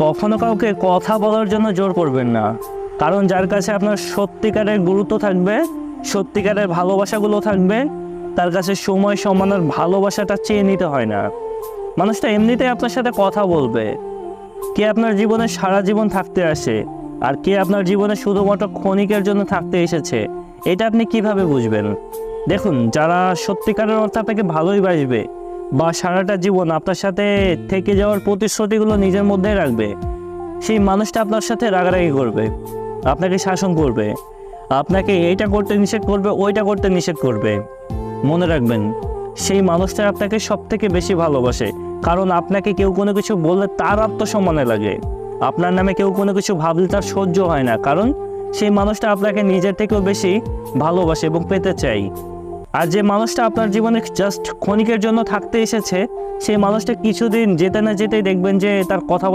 কখনো কাউকে কথা বলার জন্য জোর করবেন না, কারণ যার কাছে আপনার সত্যিকারের গুরুত্ব থাকবে, সত্যিকারের ভালোবাসাগুলো থাকবে, তার কাছে সময় সম্মান আর ভালোবাসাটা চেয়ে নিতে হয় না। মানুষটা এমনিতেই আপনার সাথে কথা বলবে। কে আপনার জীবনে সারা জীবন থাকতে আসে আর কে আপনার জীবনে শুধুমাত্র ক্ষণিকের জন্য থাকতে এসেছে, এটা আপনি কিভাবে বুঝবেন? দেখুন, যারা সত্যিকারের অর্থে আপনাকে ভালোই বাসবে বা সারাটা জীবন আপনার সাথে থেকে যাওয়ার প্রতিশ্রুতিগুলো নিজের মধ্যেই রাখবে, সেই মানুষটা আপনার সাথে রাগারাগি করবে, আপনাকে শাসন করবে, আপনাকে এইটা করতে নিষেধ করবে, ওইটা করতে নিষেধ করবে। মনে রাখবেন, সেই মানুষটা আপনাকে সব থেকে বেশি ভালোবাসে, কারণ আপনাকে কেউ কোনো কিছু বললে তার আত্মসম্মানে লাগে। আপনার নামে কেউ কোনো কিছু ভাবলে তার সহ্য হয় না, কারণ সেই মানুষটা আপনাকে নিজের থেকেও বেশি ভালোবাসে এবং পেতে চাই। আর যে মানুষটা আপনার জীবনে জাস্ট ক্ষণিকের জন্য থাকতে এসেছে, সেই মানুষটা কিছুদিন যেতে না যেতেই দেখবেন যে তার কথা